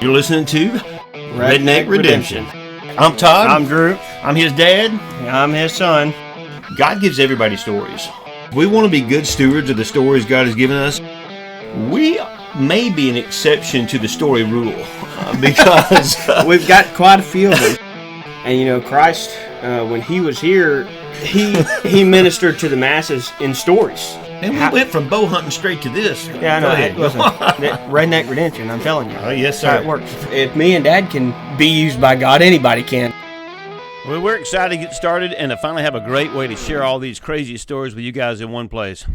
You're listening to Redneck Redemption. I'm Todd. I'm Drew. I'm his dad. I'm his son. God gives everybody stories. We want to be good stewards of the stories God has given us. We may be an exception to the story rule because we've got quite a few of them. And you know, Christ, when he was here, he ministered to the masses in stories. And we went from bow hunting straight to this. Yeah, I know. Listen, Redneck Redemption, I'm telling you. Oh, yes, sir. That's how it works. If me and Dad can be used by God, anybody can. Well, we're excited to get started and to finally have a great way to share all these crazy stories with you guys in one place.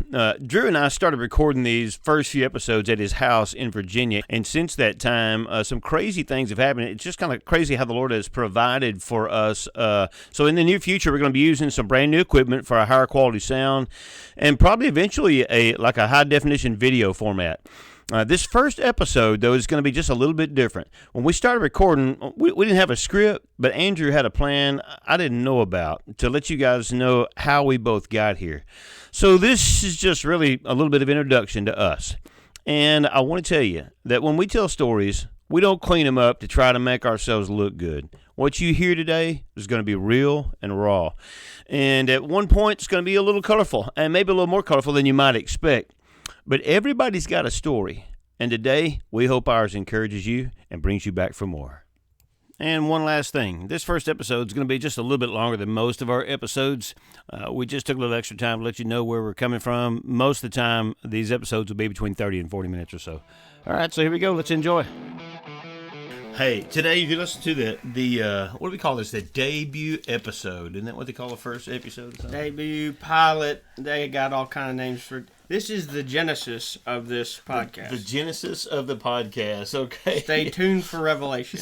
Drew and I started recording these first few episodes at his house in Virginia, and since that time, some crazy things have happened. It's just kind of crazy how the Lord has provided for us. So in the near future, we're going to be using some brand new equipment for a higher quality sound, and probably eventually a high definition video format. This first episode, though, is going to be just a little bit different. When we started recording, we didn't have a script, but Andrew had a plan I didn't know about to let you guys know how we both got here. So this is just really a little bit of introduction to us. And I want to tell you that when we tell stories, we don't clean them up to try to make ourselves look good. What you hear today is going to be real and raw. And at one point, it's going to be a little colorful, and maybe a little more colorful than you might expect. But everybody's got a story, and today we hope ours encourages you and brings you back for more. And one last thing, this first episode is going to be just a little bit longer than most of our episodes. We just took a little extra time to let you know where we're coming from. Most of the time, these episodes will be between 30 and 40 minutes or so. All right, so here we go. Let's enjoy. Hey, today you can listen to the what do we call this? The debut episode. Isn't that what they call the first episode? Debut, pilot, they got all kind of names for it. This is the genesis of this podcast. The genesis of the podcast, okay. Stay tuned for revelation.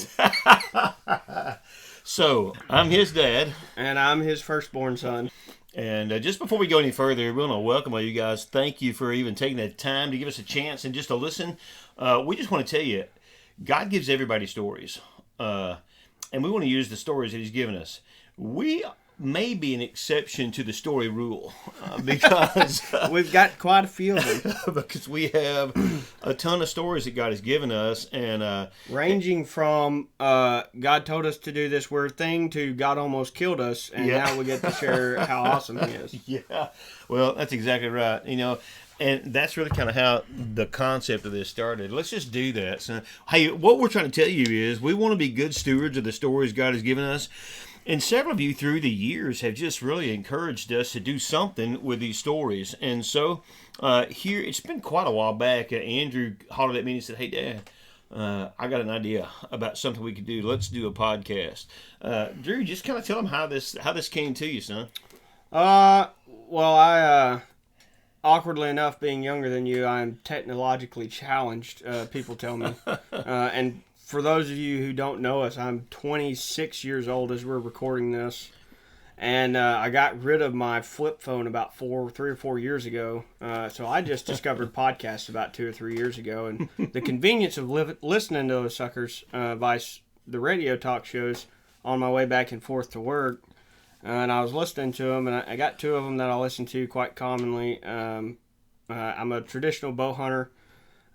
So, I'm his dad. And I'm his firstborn son. And just before we go any further, we want to welcome all you guys. Thank you for even taking that time to give us a chance and just to listen. We just want to tell you, God gives everybody stories. And we want to use the stories that he's given us. We may be an exception to the story rule because we've got quite a few of them. Because we have a ton of stories that God has given us, and ranging from God told us to do this weird thing to God almost killed us, and now we get to share how awesome he is. Yeah, well, that's exactly right. You know, and that's really kind of how the concept of this started. Let's just do that. So, hey, what we're trying to tell you is we want to be good stewards of the stories God has given us. And several of you through the years have just really encouraged us to do something with these stories. And so here, it's been quite a while back. Andrew hollered at me and said, "Hey, Dad, I got an idea about something we could do. Let's do a podcast." Drew, just kind of tell them how this came to you, son. Well, I awkwardly enough, being younger than you, I'm technologically challenged. People tell me, and for those of you who don't know us, I'm 26 years old as we're recording this, and I got rid of my flip phone about 3 or 4 years ago. So I just discovered podcasts about 2 or 3 years ago, and the convenience of listening to those suckers by the radio talk shows on my way back and forth to work. And I was listening to them, and I got 2 of them that I listen to quite commonly. I'm a traditional bow hunter.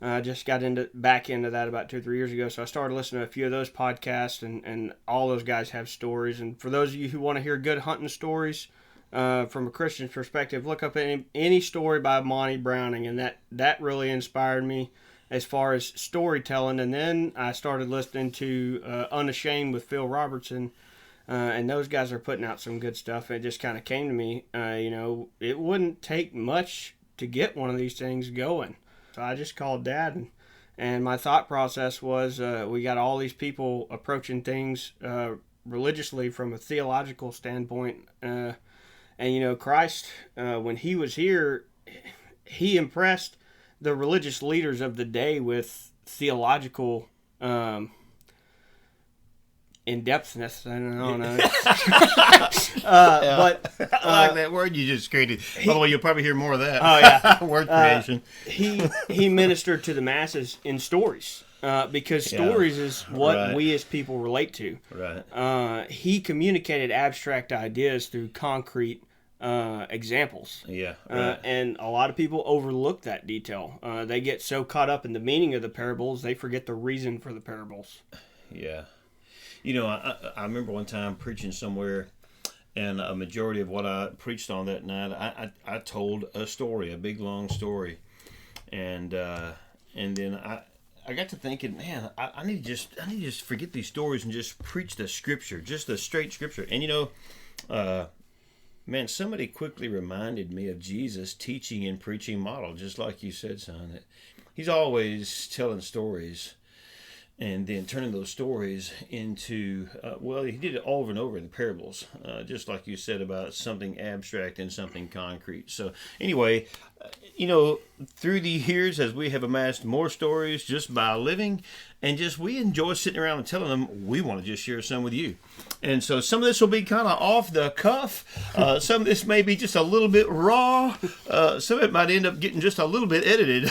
I just got back into that about 2 or 3 years ago, so I started listening to a few of those podcasts, and all those guys have stories. And for those of you who want to hear good hunting stories from a Christian perspective, look up any story by Monty Browning, and that really inspired me as far as storytelling. And then I started listening to Unashamed with Phil Robertson, and those guys are putting out some good stuff. It just kind of came to me, it wouldn't take much to get one of these things going. So I just called Dad, and my thought process was we got all these people approaching things religiously from a theological standpoint. And, Christ, when he was here, he impressed the religious leaders of the day with theological in-depthness. I don't know. But I like that word you just created. By the way, you'll probably hear more of that. Oh, yeah. Word creation. He ministered to the masses in stories. Because stories is what we as people relate to. Right. He communicated abstract ideas through concrete examples. Yeah. Right. And a lot of people overlook that detail. They get so caught up in the meaning of the parables, they forget the reason for the parables. Yeah. I remember one time preaching somewhere, and a majority of what I preached on that night, I told a story, a big long story, and then I got to thinking, man, I need to just forget these stories and just preach the scripture, just the straight scripture. And man, somebody quickly reminded me of Jesus' teaching and preaching model, just like you said, son. That he's always telling stories and then turning those stories into, he did it over and over in the parables, just like you said about something abstract and something concrete. So anyway, through the years, as we have amassed more stories just by living, and just we enjoy sitting around and telling them, we want to just share some with you. And so some of this will be kind of off the cuff. Some of this may be just a little bit raw. Some of it might end up getting just a little bit edited.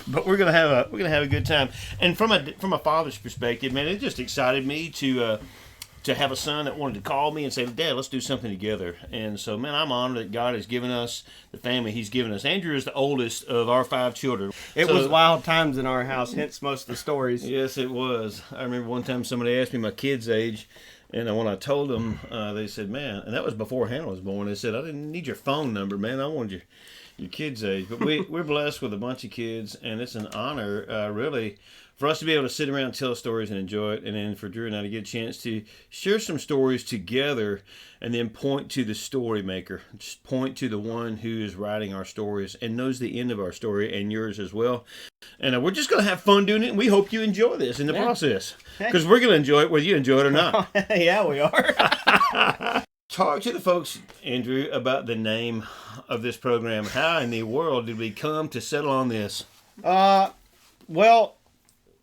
But we're gonna have a good time. And from a father's perspective, man, it just excited me to have a son that wanted to call me and say, Dad, let's do something together. And so, man, I'm honored that God has given us the family He's given us. Andrew is the oldest of our 5 children. It was wild times in our house, hence most of the stories. Yes, it was. I remember one time somebody asked me my kid's age, and when I told them, they said, man, and that was before Hannah was born, they said, I didn't need your phone number, man. I wanted your kid's age. But we're blessed with a bunch of kids, and it's an honor, really, for us to be able to sit around and tell stories and enjoy it, and then for Drew and I to get a chance to share some stories together and then point to the story maker. Just point to the one who is writing our stories and knows the end of our story and yours as well. And we're just going to have fun doing it, and we hope you enjoy this in the process. Because we're going to enjoy it whether you enjoy it or not. Yeah, we are. Talk to the folks, Andrew, about the name of this program. How in the world did we come to settle on this? Well,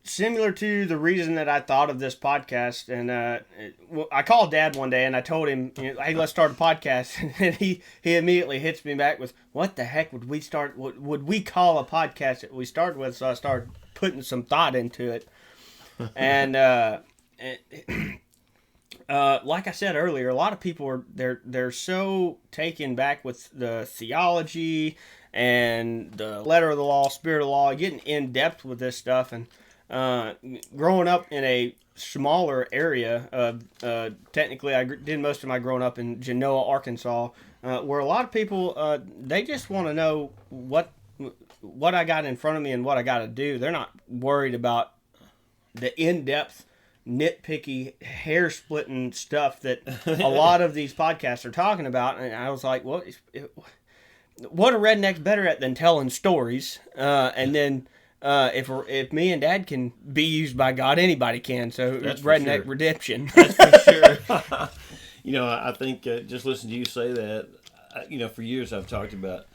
similar to the reason that I thought of this podcast, and I called Dad one day and I told him, hey, let's start a podcast, and he immediately hits me back with, what the heck would we start? Would we call a podcast that we started with? So I started putting some thought into it, and like I said earlier, a lot of people are they're so taken back with the theology and the letter of the law, spirit of the law, getting in depth with this stuff, and growing up in a smaller area, technically I did most of my growing up in Genoa, Arkansas, where a lot of people, they just want to know what I got in front of me and what I got to do. They're not worried about the in-depth, nitpicky, hair-splitting stuff that a lot of these podcasts are talking about. And I was like, well, what are rednecks better at than telling stories? And then if me and Dad can be used by God, anybody can. So That's redneck sure. redemption. That's for sure. I think just listening to you say that, for years I've talked about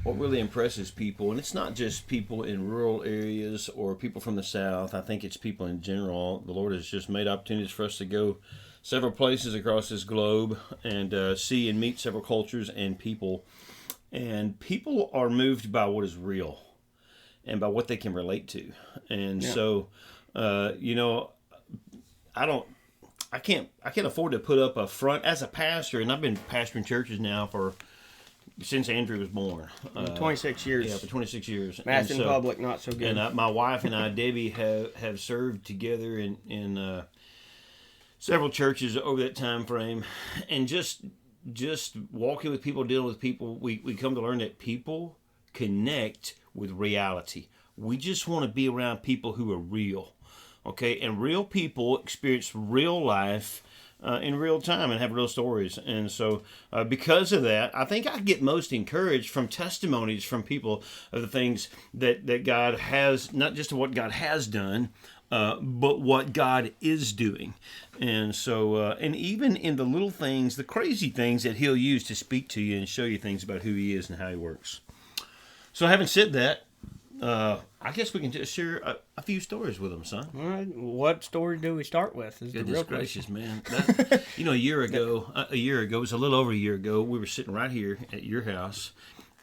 what really impresses people, and it's not just people in rural areas or people from the South. I think it's people in general. The Lord has just made opportunities for us to go several places across this globe and see and meet several cultures and people. And people are moved by what is real and by what they can relate to. And so, I can't afford to put up a front as a pastor, and I've been pastoring churches now since Andrew was born. 26 years. Yeah, for 26 years. Mass in public, not so good. And my wife and I, Debbie, have served together in several churches over that time frame. And just walking with people, dealing with people, we come to learn that people connect with reality. We just want to be around people who are real. Okay? And real people experience real life in real time and have real stories. And so because of that, I think I get most encouraged from testimonies from people of the things that God has, not just what God has done, but what God is doing. And so, and even in the little things, the crazy things that He'll use to speak to you and show you things about who He is and how He works. So having said that, I guess we can just share a few stories with them, son. All right. What story do we start with? Goodness gracious, man. A year ago, it was a little over a year ago, we were sitting right here at your house,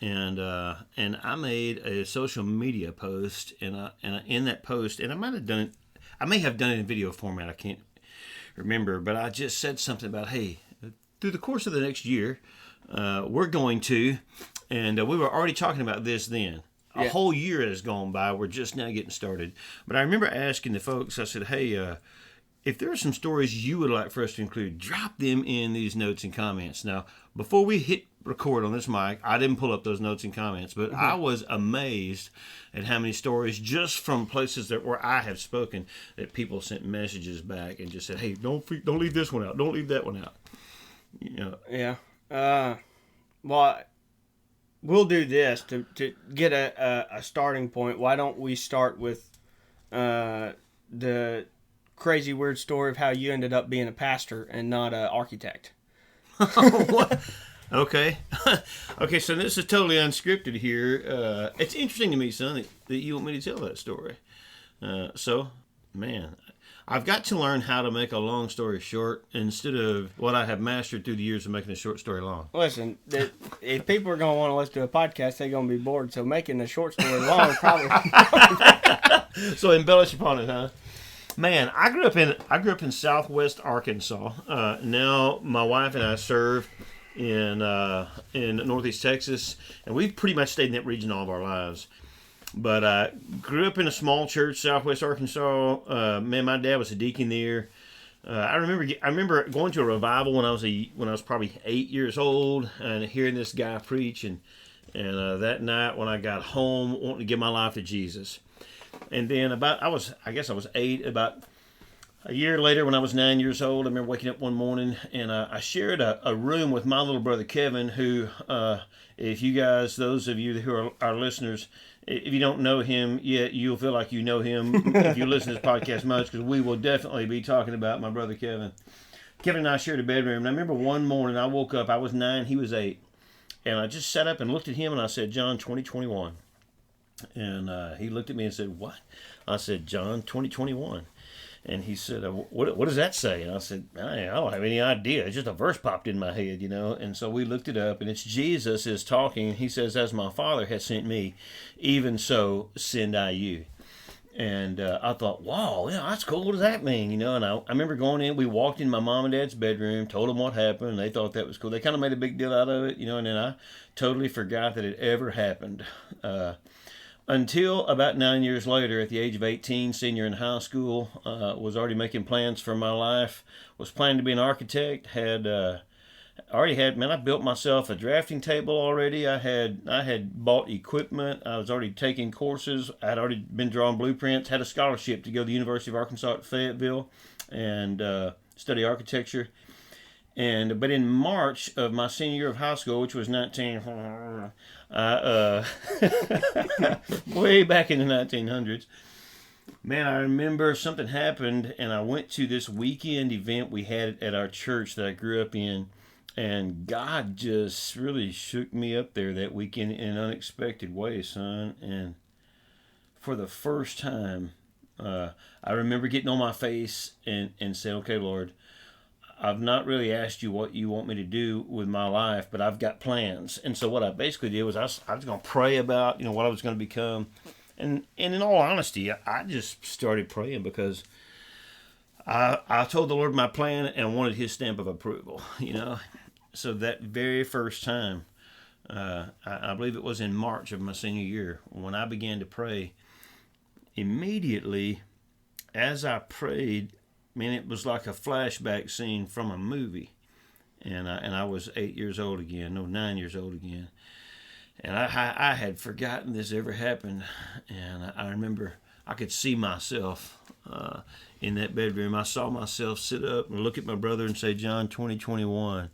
and I made a social media post, and in that post, and I may have done it in video format, I can't remember, but I just said something about, hey, through the course of the next year, we're going to, and we were already talking about this then. A whole year has gone by. We're just now getting started. But I remember asking the folks, I said, hey, if there are some stories you would like for us to include, drop them in these notes and comments. Now, before we hit record on this mic, I didn't pull up those notes and comments, but I was amazed at how many stories just from places where I have spoken that people sent messages back and just said, hey, don't leave this one out. Don't leave that one out. You know. Yeah. Well, we'll do this to get a starting point. Why don't we start with the crazy weird story of how you ended up being a pastor and not an architect? What? Okay. Okay, so this is totally unscripted here. It's interesting to me, son, that you want me to tell that story. So, man, I've got to learn how to make a long story short instead of what I have mastered through the years of making a short story long. Listen, if people are going to want to listen to a podcast, they're going to be bored. So making a short story long probably. So embellish upon it, huh? Man, I grew up in Southwest Arkansas. Now my wife and I serve in Northeast Texas, and we've pretty much stayed in that region all of our lives. But I grew up in a small church, Southwest Arkansas. Man, my dad was a deacon there. I remember going to a revival when I was probably 8 years old and hearing this guy preach, and that night when I got home, wanting to give my life to Jesus. And then I was 8. About a year later, when I was 9 years old, I remember waking up one morning and I shared a room with my little brother Kevin, who, if you guys, those of you who are our listeners, if you don't know him yet, you'll feel like you know him if you listen to this podcast much, because we will definitely be talking about my brother Kevin. Kevin and I shared a bedroom, and I remember one morning I woke up, I was 9, he was 8, and I just sat up and looked at him and I said, John 20:21. And he looked at me and said, what? I said, John 20:21. And he said, what does that say? And I said, I don't have any idea. It's just a verse popped in my head, you know. And so we looked it up, and it's Jesus is talking. He says, as my Father has sent me, even so send I you. And I thought, wow, yeah, that's cool. What does that mean? You know, and I remember going in. We walked in my mom and dad's bedroom, told them what happened, and they thought that was cool. They kind of made a big deal out of it, you know, and then I totally forgot that it ever happened. Until about 9 years later, at the age of 18, senior in high school, was already making plans for my life, was planning to be an architect, I built myself a drafting table already. I had bought equipment. I was already taking courses. I had already been drawing blueprints, had a scholarship to go to the University of Arkansas at Fayetteville and study architecture. But in March of my senior year of high school, which was way back in the 1900s, man, I remember something happened, and I went to this weekend event we had at our church that I grew up in, and God just really shook me up there that weekend in an unexpected way, son. And for the first time, I remember getting on my face and saying, okay, Lord, I've not really asked you what you want me to do with my life, but I've got plans. And so what I basically did was I was going to pray about, what I was going to become. And in all honesty, I just started praying because I told the Lord my plan and wanted his stamp of approval, So that very first time, I believe it was in March of my senior year, when I began to pray, immediately as I prayed, man, it was like a flashback scene from a movie. And I was 9 years old again. And I had forgotten this ever happened. And I remember I could see myself in that bedroom. I saw myself sit up and look at my brother and say, John 20:21.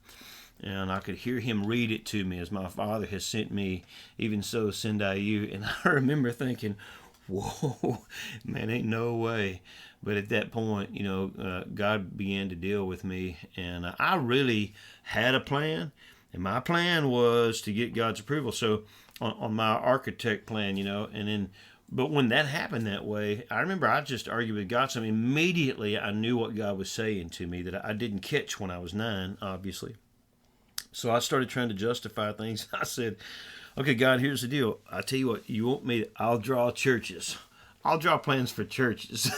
And I could hear him read it to me, as my Father has sent me, even so send I you. And I remember thinking, whoa, man, ain't no way. But at that point, God began to deal with me, and I really had a plan, and my plan was to get God's approval. So on my architect plan, but when that happened that way, I remember I just argued with God. So immediately I knew what God was saying to me that I didn't catch when I was 9, obviously. So I started trying to justify things. I said, okay, God, here's the deal. I tell you what, you want me to, I'll draw churches. I'll draw plans for churches.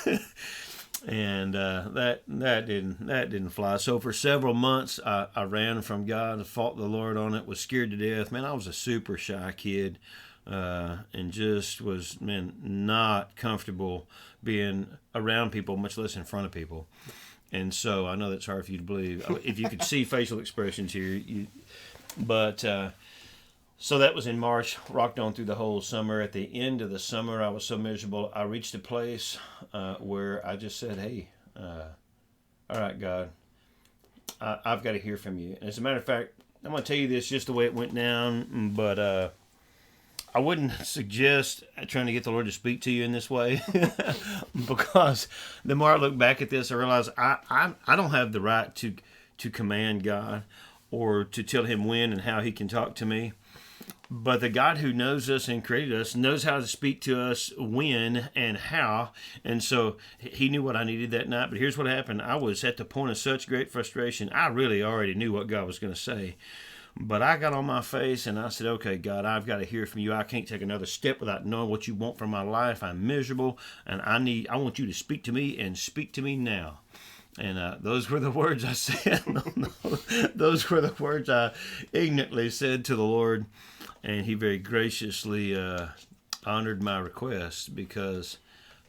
And that didn't fly. So for several months, I ran from God, fought the Lord on it, was scared to death. Man, I was a super shy kid, and just was not comfortable being around people, much less in front of people. And so I know that's hard for you to believe. If you could see facial expressions here, but. So that was in March, rocked on through the whole summer. At the end of the summer, I was so miserable, I reached a place where I just said, hey, all right, God, I've got to hear from you. And as a matter of fact, I'm going to tell you this just the way it went down, but I wouldn't suggest trying to get the Lord to speak to you in this way because the more I look back at this, I realize I don't have the right to command God or to tell him when and how he can talk to me. But the God who knows us and created us knows how to speak to us when and how. And so he knew what I needed that night. But here's what happened. I was at the point of such great frustration. I really already knew what God was going to say. But I got on my face and I said, okay, God, I've got to hear from you. I can't take another step without knowing what you want from my life. I'm miserable and I want you to speak to me and speak to me now. And those were the words I said. Those were the words I ignorantly said to the Lord. And he very graciously honored my request because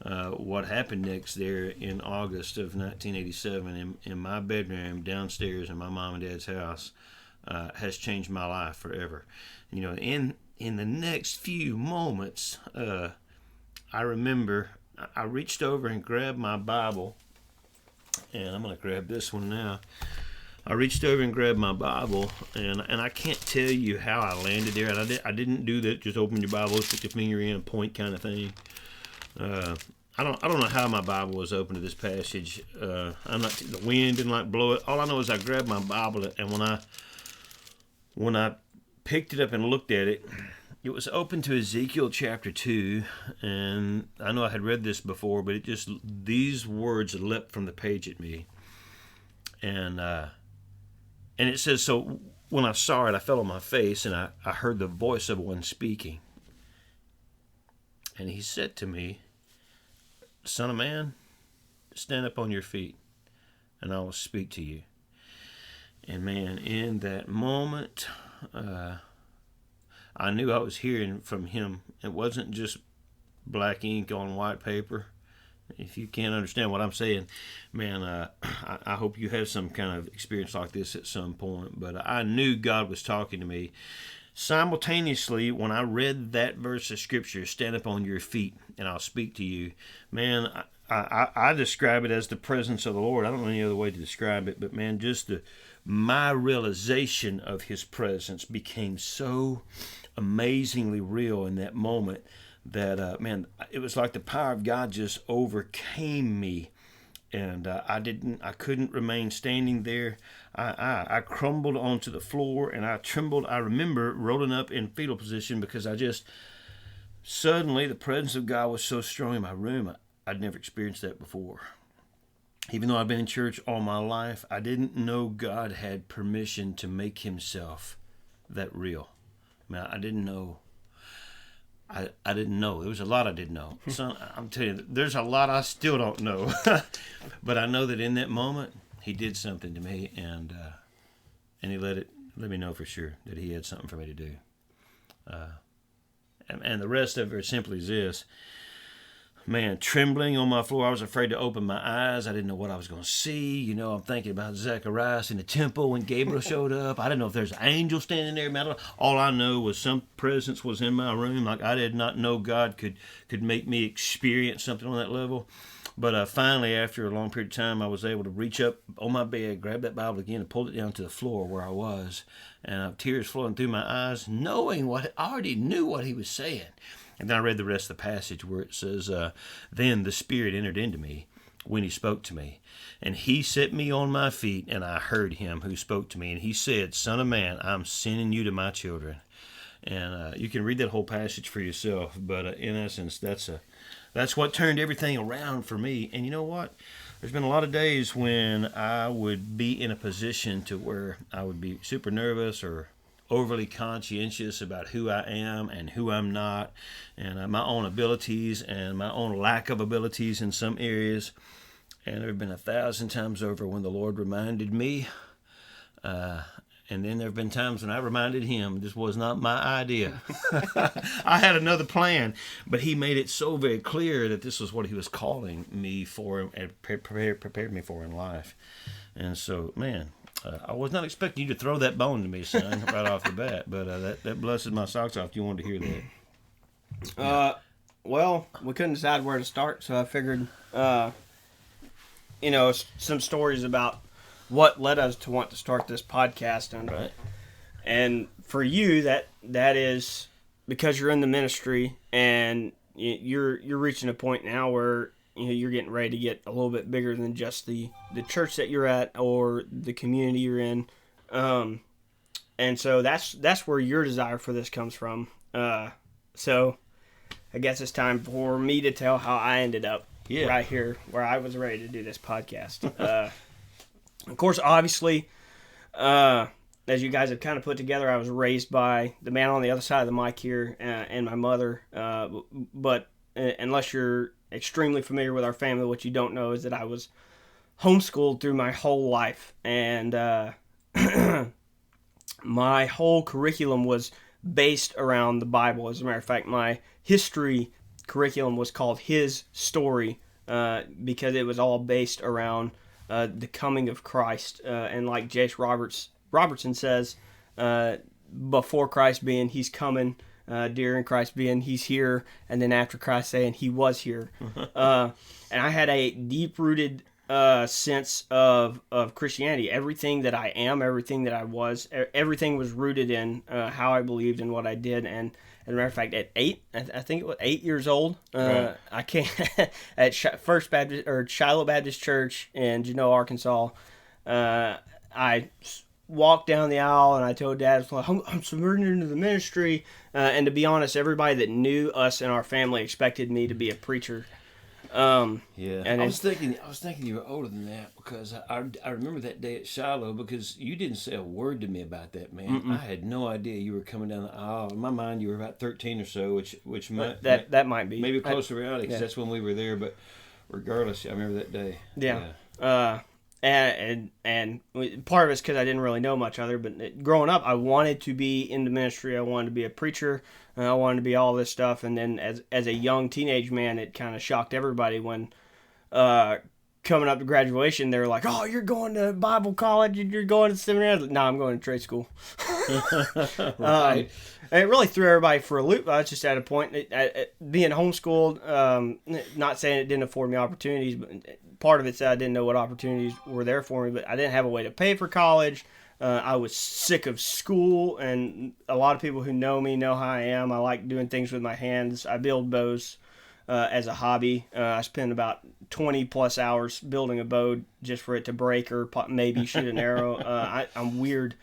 what happened next there in August of 1987 in my bedroom downstairs in my mom and dad's house has changed my life forever. You know, in the next few moments, I remember I reached over and grabbed my Bible, and I'm going to grab this one now. I reached over and grabbed my Bible, and I can't tell you how I landed there. And I didn't do that. Just open your Bible, stick your finger in, point kind of thing. I don't know how my Bible was open to this passage. The wind didn't blow it. All I know is I grabbed my Bible, and when I picked it up and looked at it, it was open to Ezekiel chapter 2, and I know I had read this before, but these words leapt from the page at me, and it says, so when I saw it, I fell on my face, and I heard the voice of one speaking. And he said to me, Son of man, stand up on your feet, and I will speak to you. And man, in that moment, I knew I was hearing from him. It wasn't just black ink on white paper. If you can't understand what I'm saying, man, I hope you have some kind of experience like this at some point. But I knew God was talking to me. Simultaneously, when I read that verse of Scripture, stand up on your feet and I'll speak to you, man, I describe it as the presence of the Lord. I don't know any other way to describe it, but man, just my realization of his presence became so amazingly real in that moment that man, it was like the power of God just overcame me, and I couldn't remain standing there. I crumbled onto the floor and I trembled. I remember rolling up in fetal position because suddenly the presence of God was so strong in my room. I'd never experienced that before. Even though I've been in church all my life, I didn't know God had permission to make himself that real. Man, I didn't know. I didn't know. There was a lot I didn't know. So I'm telling you, there's a lot I still don't know. But I know that in that moment, he did something to me, and he let me know for sure that he had something for me to do. And the rest of it simply is this. Man, trembling on my floor. I was afraid to open my eyes. I didn't know what I was going to see. You know, I'm thinking about Zacharias in the temple when Gabriel showed up. I didn't know if there's an angel standing there. Man, all I know was some presence was in my room. Like I did not know God could make me experience something on that level. But finally, after a long period of time, I was able to reach up on my bed, grab that Bible again, and pull it down to the floor where I was. And tears flowing through my eyes, knowing I already knew what he was saying. And then I read the rest of the passage where it says, then the Spirit entered into me when he spoke to me. And he set me on my feet, and I heard him who spoke to me. And he said, Son of man, I'm sending you to my children. And you can read that whole passage for yourself. But in essence, that's what turned everything around for me. And you know what? There's been a lot of days when I would be in a position to where I would be super nervous or overly conscientious about who I am and who I'm not, and my own abilities and my own lack of abilities in some areas. And there have been 1,000 times over when the Lord reminded me. And then there have been times when I reminded him this was not my idea. I had another plan, but he made it so very clear that this was what he was calling me for and prepared me for in life. And so, man, I was not expecting you to throw that bone to me, son, right off the bat. But that blesses my socks off. You wanted to hear that. Well, we couldn't decide where to start, so I figured, some stories about what led us to want to start this podcast. And Right. and for you, that is because you're in the ministry and you're reaching a point now where you're getting ready to get a little bit bigger than just the church that you're at or the community you're in. And so that's where your desire for this comes from. So I guess it's time for me to tell how I ended up right here where I was ready to do this podcast. Of course, obviously, as you guys have kind of put together, I was raised by the man on the other side of the mic here and my mother. But unless you're extremely familiar with our family, what you don't know is that I was homeschooled through my whole life. And my whole curriculum was based around the Bible. As a matter of fact, my history curriculum was called His Story because it was all based around the coming of Christ. And like Jace Robertson says, before Christ being, he's coming, during Christ being, he's here, and then after Christ saying, he was here. And I had a deep-rooted sense of Christianity. Everything that I am, everything that I was, everything was rooted in how I believed and what I did. And as a matter of fact, at 8, I think it was 8 years old, Right. I came at First Baptist or Shiloh Baptist Church in Genoa, Arkansas. I walked down the aisle and I told Dad, I'm surrendering to the ministry. And to be honest, everybody that knew us and our family expected me to be a preacher. And And I was thinking you were older than that because I remember that day at Shiloh because you didn't say a word to me about that, man. I had no idea you were coming down the aisle. In my mind, you were about 13 or so, which might that might be maybe close to reality because that's when we were there. But regardless, I remember that day. Yeah. And part of it's because I didn't really know much other, but growing up, I wanted to be in the ministry. I wanted to be a preacher. I wanted to be all this stuff. And then as a young teenage man, it kind of shocked everybody when coming up to graduation, they were like, "Oh, you're going to Bible college? You're going to seminary?" I was like, "No, I'm going to trade school." Right. And it really threw everybody for a loop. I was just at a point, being homeschooled, not saying it didn't afford me opportunities, but part of it's that I didn't know what opportunities were there for me, but I didn't have a way to pay for college. I was sick of school, and a lot of people who know me know how I am. I like doing things with my hands. I build bows as a hobby. I spend about 20 plus hours building a bow just for it to break or maybe shoot an arrow. I'm weird.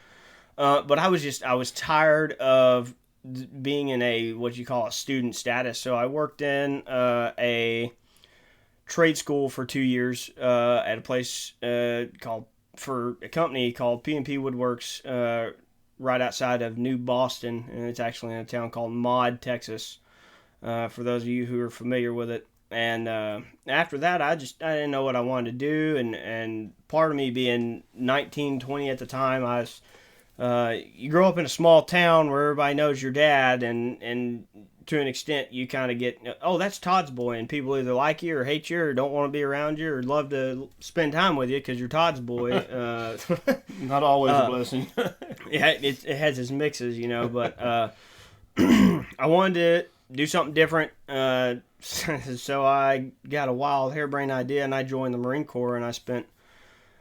But I was tired of being in what you call a student status. So I worked in a trade school for 2 years at a place for a company called P&P Woodworks right outside of New Boston, and it's actually in a town called Maud, Texas, for those of you who are familiar with it. And after that, I didn't know what I wanted to do, and part of me being 19, 20 at the time, I was you grow up in a small town where everybody knows your dad, and to an extent, you kind of get, oh, that's Todd's boy, and people either like you or hate you or don't want to be around you or love to spend time with you because you're Todd's boy. Not always a blessing. Yeah, it has its mixes, but I wanted to do something different, so I got a wild harebrained idea, and I joined the Marine Corps, and I spent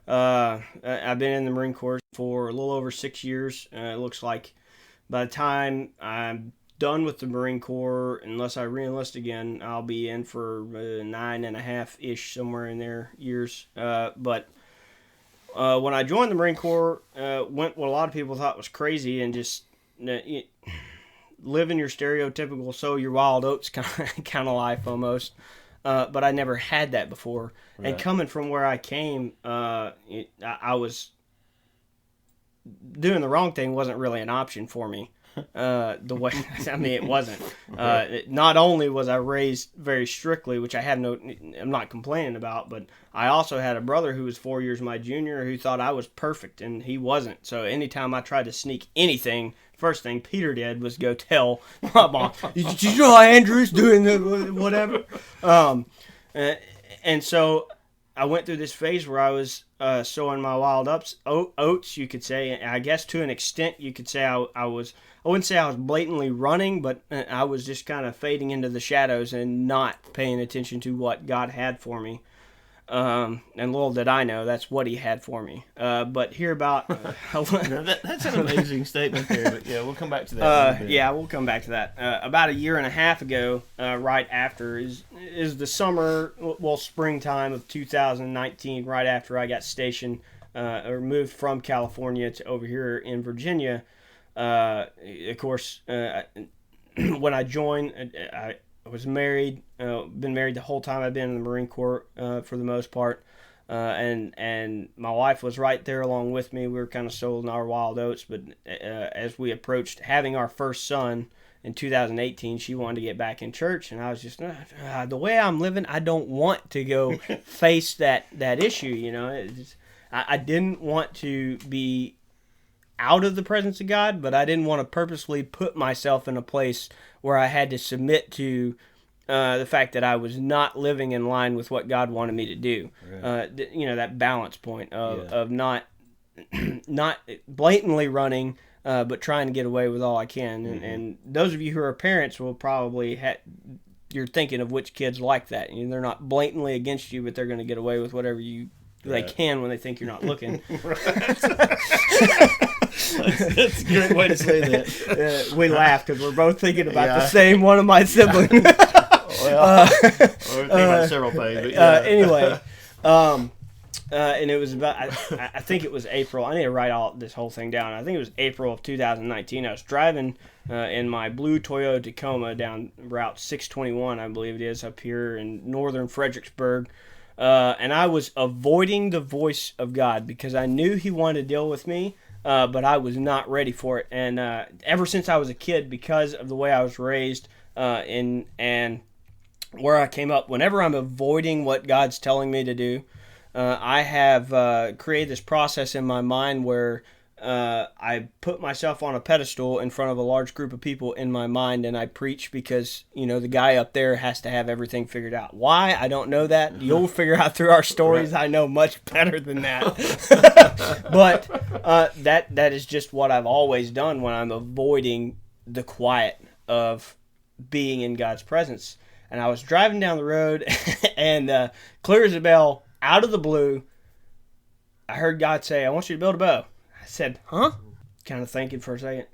I've been in the Marine Corps for a little over 6 years. It looks like by the time I'm done with the Marine Corps, unless I re-enlist again, I'll be in for 9.5-ish, somewhere in there, years. But when I joined the Marine Corps, went what a lot of people thought was crazy and just living your stereotypical sow your wild oats kind of life almost. But I never had that before. Right. And coming from where I came, I was doing the wrong thing wasn't really an option for me. the way. I mean, it wasn't. Not only was I raised very strictly, which I'm not complaining about, but I also had a brother who was 4 years my junior who thought I was perfect, and he wasn't. So anytime I tried to sneak anything, first thing Peter did was go tell my mom, "Did you know Andrew's doing whatever?" And so I went through this phase where I was sowing my wild oats, you could say. I guess to an extent, you could say I wouldn't say I was blatantly running, but I was just kind of fading into the shadows and not paying attention to what God had for me. And little did I know that's what he had for me. But hear about... that's an amazing statement there, but yeah, we'll come back to that. Yeah, we'll come back to that. About a year and a half ago, right after, is the summer, well, springtime of 2019, right after I got stationed or moved from California to over here in Virginia. Of course, when I joined, I was married, been married the whole time I've been in the Marine Corps for the most part. And my wife was right there along with me. We were kind of sowing our wild oats, but as we approached having our first son in 2018, she wanted to get back in church, and I was just, the way I'm living, I don't want to go face that issue, you know. I didn't want to be out of the presence of God, but I didn't want to purposely put myself in a place where I had to submit to the fact that I was not living in line with what God wanted me to do. Right. That balance point of not blatantly running, but trying to get away with all I can. Mm-hmm. And those of you who are parents will probably you're thinking of which kids like that. You know, they're not blatantly against you, but they're going to get away with whatever they can when they think you're not looking. That's a great way to say that. We laugh because we're both thinking about the same one of my siblings. Well, we're thinking about several things. But anyway, and it was about, I think it was April. I need to write all this whole thing down. I think it was April of 2019. I was driving in my blue Toyota Tacoma down Route 621, I believe it is, up here in northern Fredericksburg. And I was avoiding the voice of God because I knew he wanted to deal with me, but I was not ready for it. And ever since I was a kid, because of the way I was raised and where I came up, whenever I'm avoiding what God's telling me to do, I have created this process in my mind where I put myself on a pedestal in front of a large group of people in my mind, and I preach because, the guy up there has to have everything figured out. Why? I don't know that. You'll figure out through our stories. Right. I know much better than that. But that is just what I've always done when I'm avoiding the quiet of being in God's presence. And I was driving down the road, and clear as a bell, out of the blue, I heard God say, "I want you to build a bow." I said, "Huh?" Kind of thinking for a second.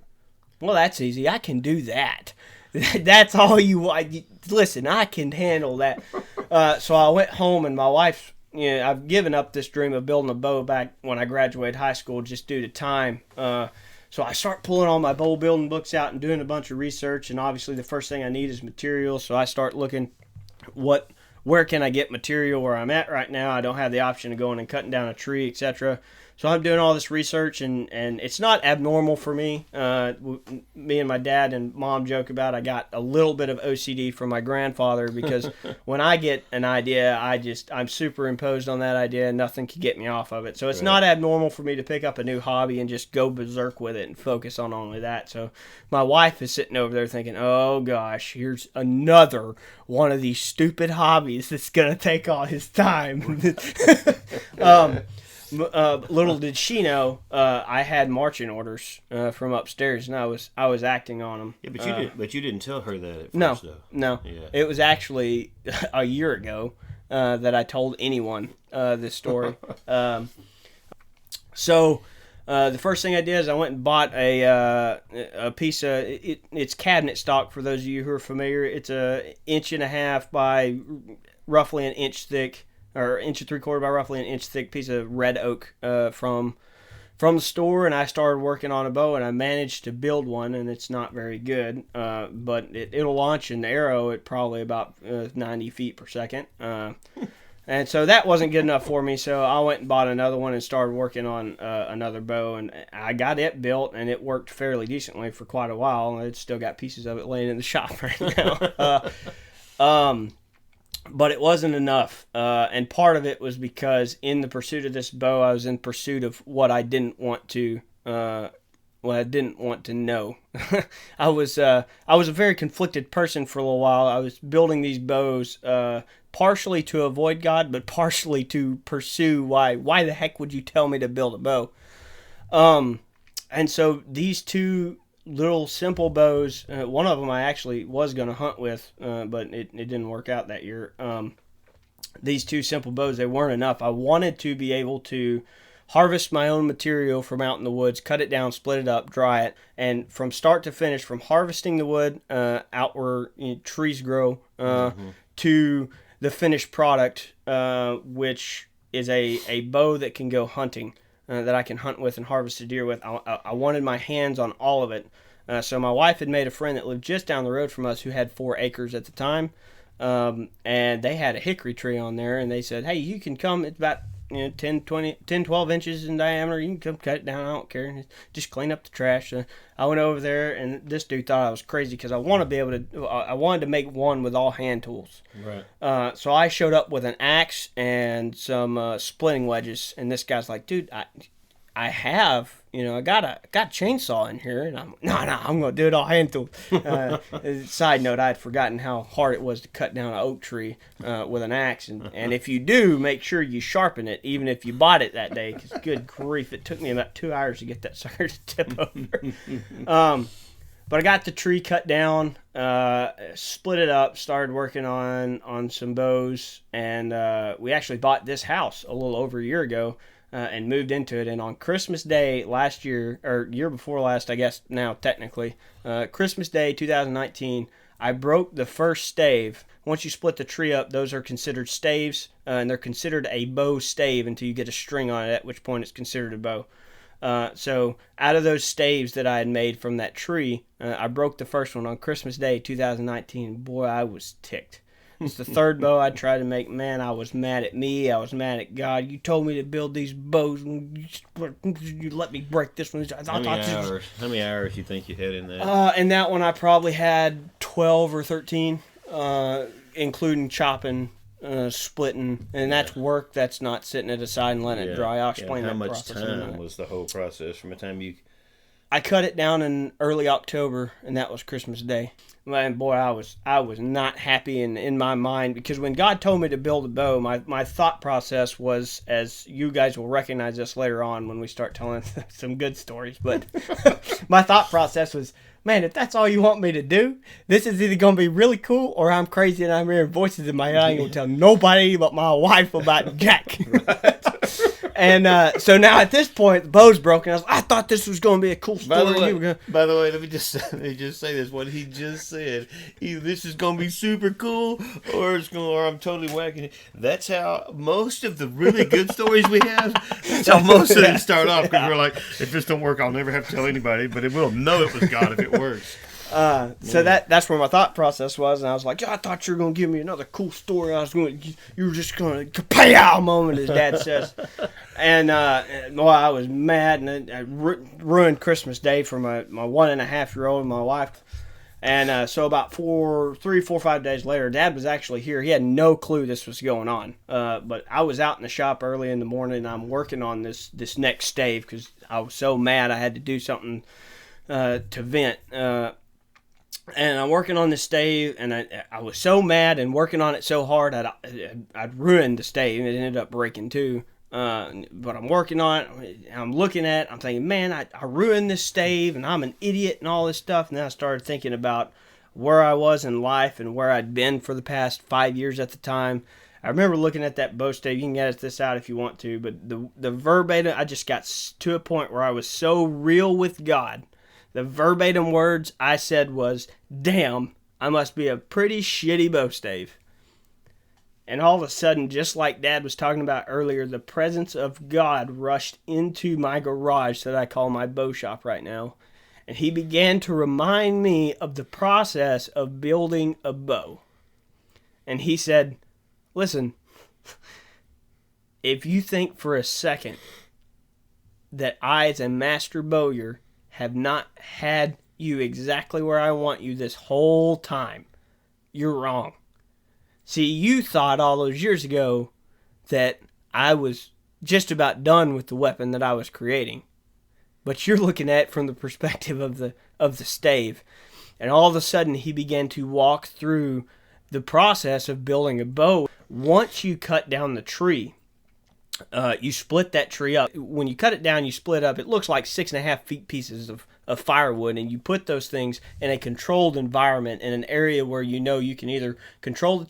Well, that's easy. I can do that. That's all you want. Listen, I can handle that. So I went home, and my wife, I've given up this dream of building a bow back when I graduated high school just due to time. So I start pulling all my bow building books out and doing a bunch of research, and obviously the first thing I need is material. So I start looking where can I get material where I'm at right now. I don't have the option of going and cutting down a tree, etc. So I'm doing all this research, and it's not abnormal for me. Me and my dad and mom joke about I got a little bit of OCD from my grandfather because when I get an idea, I'm superimposed on that idea, and nothing can get me off of it. So it's not abnormal for me to pick up a new hobby and just go berserk with it and focus on only that. So my wife is sitting over there thinking, "Oh gosh, here's another one of these stupid hobbies that's gonna take all his time." Little did she know, I had marching orders from upstairs, and I was acting on them. Yeah, but you didn't tell her that at first, though. No. Yeah. It was actually a year ago that I told anyone this story. So the first thing I did is I went and bought a piece of it's cabinet stock. For those of you who are familiar, it's 1.5 inches by roughly 1 inch thick. Or 1 3/4 inches by roughly 1 inch thick piece of red oak from the store, and I started working on a bow, and I managed to build one, and it's not very good, but it'll launch an arrow at probably about 90 feet per second. And so that wasn't good enough for me, so I went and bought another one and started working on another bow, and I got it built, and it worked fairly decently for quite a while. It's still got pieces of it laying in the shop right now. But it wasn't enough, and part of it was because in the pursuit of this bow, I was in pursuit of what I didn't want to know. I was a very conflicted person for a little while. I was building these bows partially to avoid God, but partially to pursue why the heck would you tell me to build a bow? And so these two little simple bows, one of them I actually was going to hunt with, but it didn't work out that year. These two simple bows, they weren't enough. I wanted to be able to harvest my own material from out in the woods, cut it down, split it up, dry it, and from start to finish, from harvesting the wood out where trees grow to the finished product, which is a bow that can go hunting, that I can hunt with and harvest a deer with. I wanted my hands on all of it. So my wife had made a friend that lived just down the road from us who had 4 acres at the time, and they had a hickory tree on there, and they said, hey, you can come, it's about 10, 12 inches in diameter. You can come cut it down. I don't care. Just clean up the trash. I went over there, and this dude thought I was crazy because I wanted to make one with all hand tools. Right. So I showed up with an axe and some splitting wedges, and this guy's like, dude, I have, I got a chainsaw in here, and I'm gonna do it all hand tools. Side note, I had forgotten how hard it was to cut down an oak tree with an axe, and if you do, make sure you sharpen it, even if you bought it that day, because good grief, it took me about 2 hours to get that sucker to tip over. But I got the tree cut down, split it up, started working on some bows, and we actually bought this house a little over a year ago. And moved into it, and on Christmas Day last year, or year before last, I guess now technically, Christmas Day 2019, I broke the first stave. Once you split the tree up, those are considered staves, and they're considered a bow stave until you get a string on it, at which point it's considered a bow. So out of those staves that I had made from that tree, I broke the first one on Christmas Day 2019. Boy, I was ticked. It's the third bow I tried to make. Man, I was mad at me. I was mad at God. You told me to build these bows, and you let me break this one. How many hours you think you had in that? In that one, I probably had 12 or 13, including chopping, splitting, and that's work. That's not sitting it aside and letting it dry. I'll explain that process. How much time was the whole process from the time you... I cut it down in early October, and that was Christmas Day. Man, boy, I was not happy in my mind, because when God told me to build a bow, my thought process was, as you guys will recognize this later on when we start telling some good stories, but my thought process was, man, if that's all you want me to do, this is either going to be really cool or I'm crazy and I'm hearing voices in my head. I ain't going to tell nobody but my wife about Jack. Right. And so now at this point, the bow's broken. I thought this was going to be a cool story. By the way, let me just say this. What he just said, either this is going to be super cool or I'm totally whacking it. That's how most of the really good stories we have, that's how most of them start off, because we're like, if this don't work, I'll never have to tell anybody, but it will know it was God if it works. So that's where my thought process was, and I was like, I thought you were going to give me another cool story. You were just going to kapow moment, as Dad says. And well, I was mad, and I ruined Christmas Day for my 1.5-year-old and my wife. And so about 3, 4, 5 days later, Dad was actually here. He had no clue this was going on. But I was out in the shop early in the morning, and I'm working on this next stave because I was so mad I had to do something to vent. And I'm working on this stave, and I was so mad and working on it so hard I'd ruined the stave, and it ended up breaking too. But I'm working on it, I'm looking at it, I'm thinking, man, I ruined this stave, and I'm an idiot and all this stuff. And then I started thinking about where I was in life and where I'd been for the past 5 years at the time. I remember looking at that bow stave. You can edit this out if you want to, but the verbatim, I just got to a point where I was so real with God. The verbatim words I said was, damn, I must be a pretty shitty bow stave. And all of a sudden, just like Dad was talking about earlier, the presence of God rushed into my garage that I call my bow shop right now. And he began to remind me of the process of building a bow. And he said, listen, if you think for a second that I, as a master bowyer, have not had you exactly where I want you this whole time, you're wrong. See, you thought all those years ago that I was just about done with the weapon that I was creating. But you're looking at it from the perspective of the stave. And all of a sudden, he began to walk through the process of building a bow. Once you cut down the tree, you split that tree up. When you cut it down, you split up. It looks like 6.5 feet pieces of firewood, and you put those things in a controlled environment in an area where you know you can either control the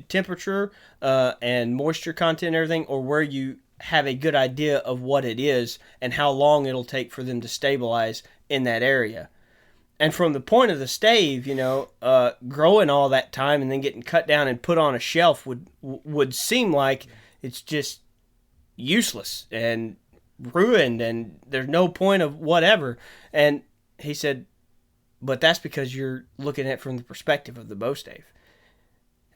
temperature and moisture content and everything, or where you have a good idea of what it is and how long it'll take for them to stabilize in that area. And from the point of the stave, growing all that time and then getting cut down and put on a shelf would seem like it's just useless and ruined and there's no point of whatever. And he said, but that's because you're looking at it from the perspective of the bow stave.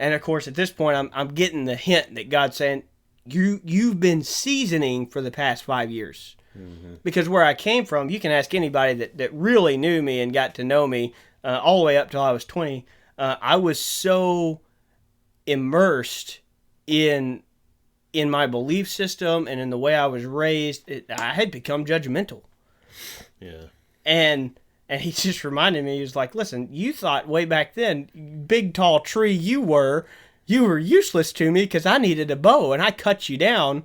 And of course, at this point, I'm getting the hint that God's saying, you've been seasoning for the past 5 years. Mm-hmm. Because where I came from, you can ask anybody that really knew me and got to know me all the way up till I was 20. I was so immersed in my belief system and in the way I was raised, I had become judgmental. Yeah. And he just reminded me, he was like, listen, you thought way back then, big tall tree you were useless to me because I needed a bow, and I cut you down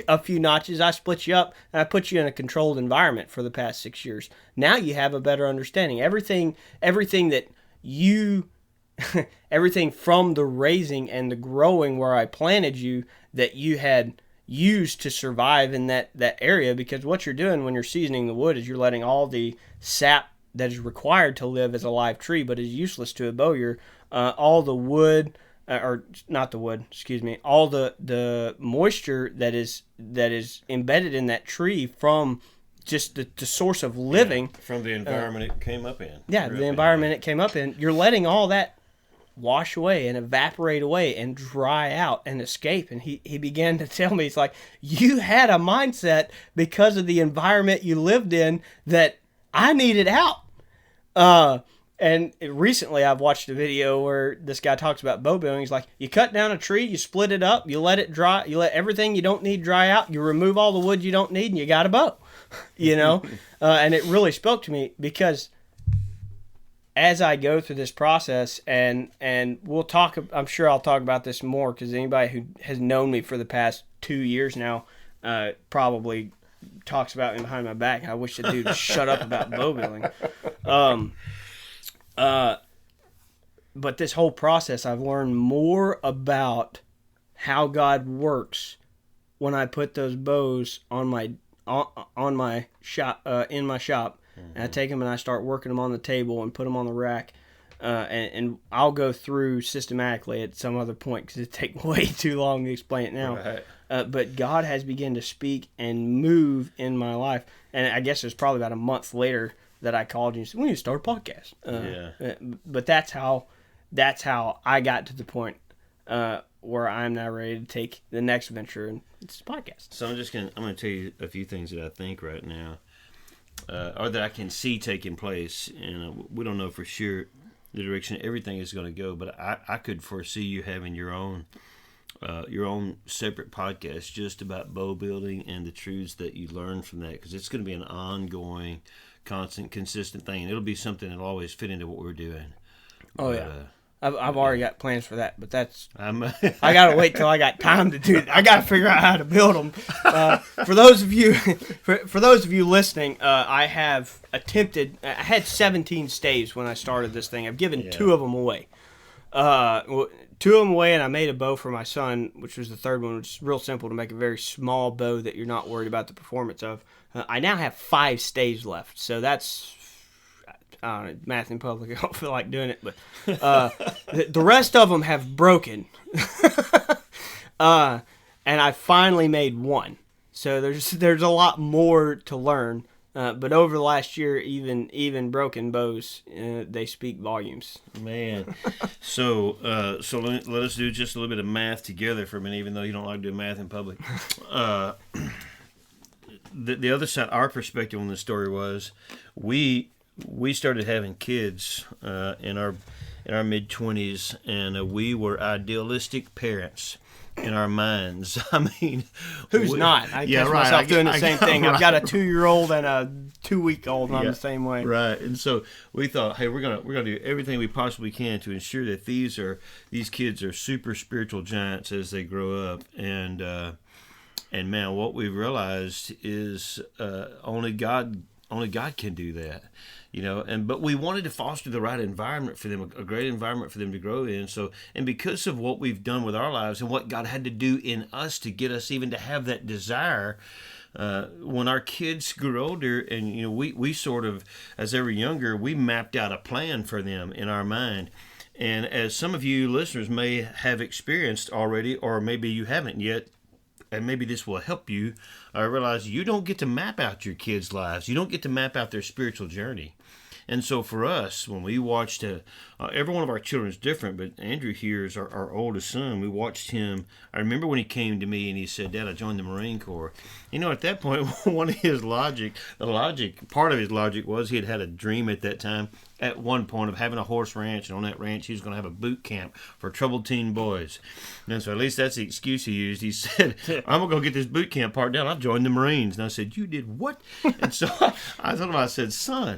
a few notches. I split you up, and I put you in a controlled environment for the past 6 years. Now you have a better understanding. Everything that you, everything from the raising and the growing where I planted you that you had used to survive in that area, because what you're doing when you're seasoning the wood is you're letting all the sap that is required to live as a live tree but is useless to a bowyer, all the wood, or not the wood, excuse me, all the moisture that is embedded in that tree from just the source of living. Yeah, from the environment it came up in. Yeah, the environment it came up in. You're letting all that wash away and evaporate away and dry out and escape. And he began to tell me, he's like, you had a mindset because of the environment you lived in that I needed out. And recently I've watched a video where this guy talks about bow building. He's like, you cut down a tree, you split it up, you let it dry, you let everything you don't need dry out, you remove all the wood you don't need, and you got a bow. And it really spoke to me, because as I go through this process, and we'll talk, I'm sure I'll talk about this more, because anybody who has known me for the past 2 years now probably talks about me behind my back. I wish the dude would shut up about bow building. But this whole process, I've learned more about how God works when I put those bows on my shop, in my shop. Mm-hmm. And I take them and I start working them on the table and put them on the rack. And I'll go through systematically at some other point, because it takes way too long to explain it now. Right. But God has begun to speak and move in my life. And I guess it was probably about a month later that I called you and said, we need to start a podcast. But that's how I got to the point where I'm now ready to take the next venture, and it's a podcast. So I'm going to tell you a few things that I think right now, or that I can see taking place. And we don't know for sure the direction everything is going to go, but I could foresee you having your own separate podcast just about bow building and the truths that you learn from that, because it's going to be an ongoing, constant, consistent thing, and it'll be something that'll always fit into what we're doing. I've already got plans for that, but I gotta wait till I got time to do it. I gotta figure out how to build them. For those of you listening, I have attempted. I had 17 staves when I started this thing. I've given 2 of them away. 2 of them away, and I made a bow for my son, which was the third one, which is real simple, to make a very small bow that you're not worried about the performance of. I now have 5 staves left, so that's, I don't know, math in public. I don't feel like doing it, but the rest of them have broken. And I finally made one. So there's a lot more to learn. But over the last year, even broken bows, they speak volumes. Man, so let us do just a little bit of math together for a minute, even though you don't like doing math in public. The other side, our perspective on the story was, we started having kids in our mid-20s, and we were idealistic parents in our minds. I mean, who's not? I catch myself doing the same thing. Right. I've got a 2-year-old and a 2-week-old, and I'm the same way. Right. And so we thought, hey, we're gonna do everything we possibly can to ensure that these kids are super spiritual giants as they grow up. And man, what we realized is only God can do that. But we wanted to foster the right environment for them, a great environment for them to grow in. So, and because of what we've done with our lives and what God had to do in us to get us even to have that desire, when our kids grew older, and we sort of, as they were younger, we mapped out a plan for them in our mind. And as some of you listeners may have experienced already, or maybe you haven't yet, and maybe this will help you realize you don't get to map out your kids' lives. You don't get to map out their spiritual journey. And so for us, when we watched, every one of our children is different, but Andrew here is our oldest son. We watched him. I remember when he came to me and he said, "Dad, I joined the Marine Corps." At that point, part of his logic was he had a dream at that time, at one point, of having a horse ranch, and on that ranch he was going to have a boot camp for troubled teen boys. And so at least that's the excuse he used. He said, "I'm going to go get this boot camp part down. I've joined the Marines." And I said, "You did what?" And so I told him, I said, "Son,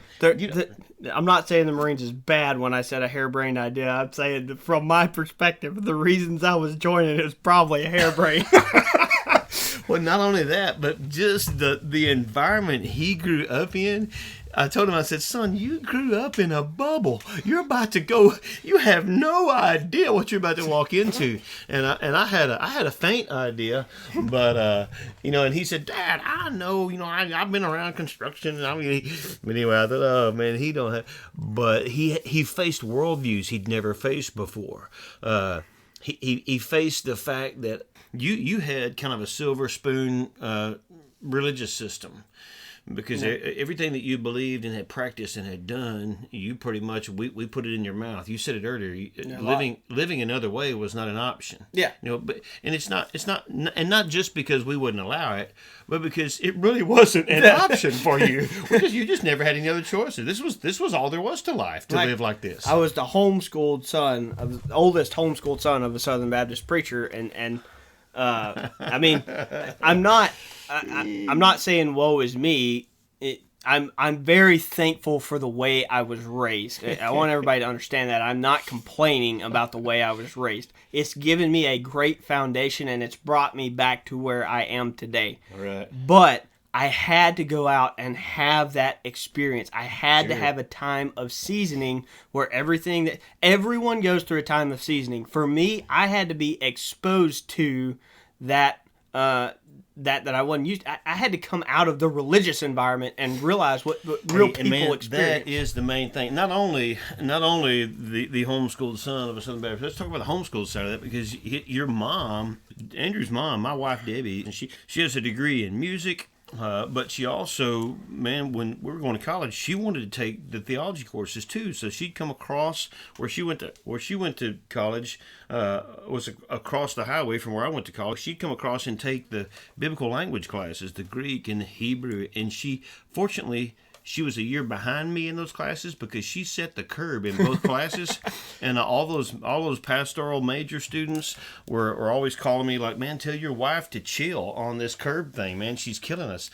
I'm not saying the Marines is bad when I said a harebrained idea. I'm saying that from my perspective, the reasons I was joining it was probably a harebrained." Well, not only that, but just the environment he grew up in. I told him, I said, "Son, you grew up in a bubble. You're about to go. You have no idea what you're about to walk into." And I had a faint idea, but and he said, "Dad, I know. I've been around construction. But anyway, I thought, oh man, he don't have." But he faced worldviews he'd never faced before. He faced the fact that you had kind of a silver spoon religious system. Because everything that you believed and had practiced and had done, you pretty much, we put it in your mouth. You said it earlier. Living another way was not an option. Yeah. But it's not, and not just because we wouldn't allow it, but because it really wasn't an option for you, because you just never had any other choices. This was all there was to life, to live like this. I was the oldest homeschooled son of a Southern Baptist preacher, and I mean, I'm not saying woe is me. I'm very thankful for the way I was raised. I want everybody to understand that. I'm not complaining about the way I was raised. It's given me a great foundation, and it's brought me back to where I am today. All right. But I had to go out and have that experience. I had to have a time of seasoning where everyone goes through a time of seasoning. For me, I had to be exposed to that that I wasn't used to. I had to come out of the religious environment and realize what real people experience. That is the main thing. Not only the homeschooled son of a Southern Baptist. Let's talk about the homeschooled side of that, because your mom, Andrew's mom, my wife Debbie, and she has a degree in music. But she also, when we were going to college, she wanted to take the theology courses too. So she'd come across where she went to college, was across the highway from where I went to college. She'd come across and take the biblical language classes, the Greek and the Hebrew. And fortunately, she was a year behind me in those classes, because she set the curb in both classes. And all those pastoral major students were always calling me like, "Man, tell your wife to chill on this curb thing, man. She's killing us."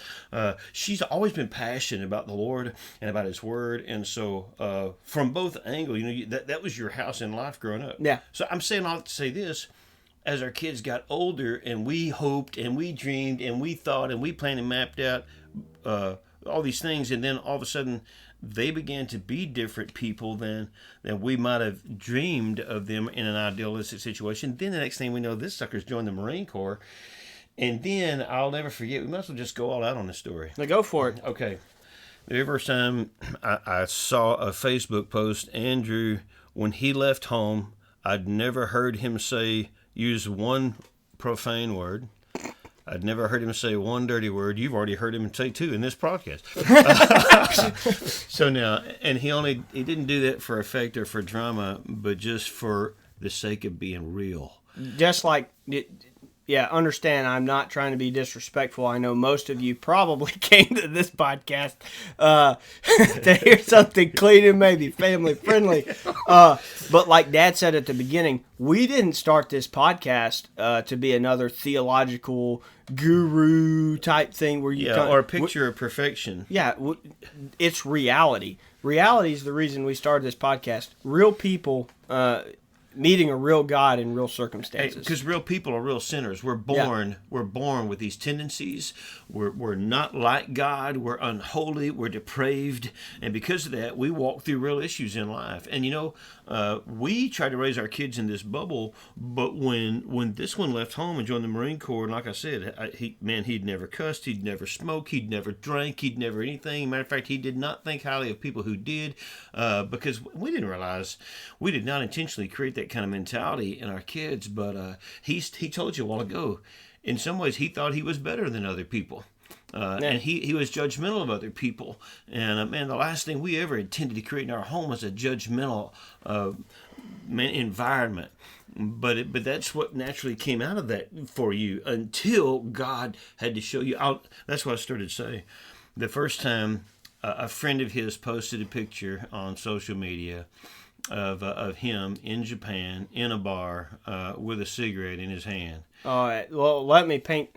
She's always been passionate about the Lord and about His Word. And so from both angles, that was your house in life growing up. Yeah. So I'm saying all to say this. As our kids got older, and we hoped and we dreamed and we thought and we planned and mapped out all these things, and then all of a sudden they began to be different people than we might have dreamed of them in an idealistic situation. Then the next thing we know, this sucker's joined the Marine Corps. And then I'll never forget, we might as well just go all out on this story. Now go for it. Okay. The very first time I saw a Facebook post, Andrew, when he left home, I'd never heard him use one profane word. I'd never heard him say one dirty word. You've already heard him say 2 in this podcast. So now, and he didn't do that for effect or for drama, but just for the sake of being real. Just like, yeah, understand, I'm not trying to be disrespectful. I know most of you probably came to this podcast to hear something clean and maybe family friendly. But like Dad said at the beginning, we didn't start this podcast to be another theological guru type thing where you or a picture of perfection. Yeah, it's reality. Reality is the reason we started this podcast. Real people meeting a real God in real circumstances. Because real people are real sinners. We're born with these tendencies. We're not like God. We're unholy. We're depraved. And because of that, we walk through real issues in life. And we try to raise our kids in this bubble, but when this one left home and joined the Marine Corps, and like I said, he'd never cussed, he'd never smoked, he'd never drank, he'd never anything. Matter of fact, he did not think highly of people who did, because we didn't realize, we did not intentionally create that kind of mentality in our kids. But he told you a while ago, in some ways he thought he was better than other people. And he was judgmental of other people. And man, the last thing we ever intended to create in our home was a judgmental environment. But that's what naturally came out of that for you, until God had to show you out. That's what I started to say. The first time a friend of his posted a picture on social media of him in Japan in a bar with a cigarette in his hand. All right. Well, let me paint.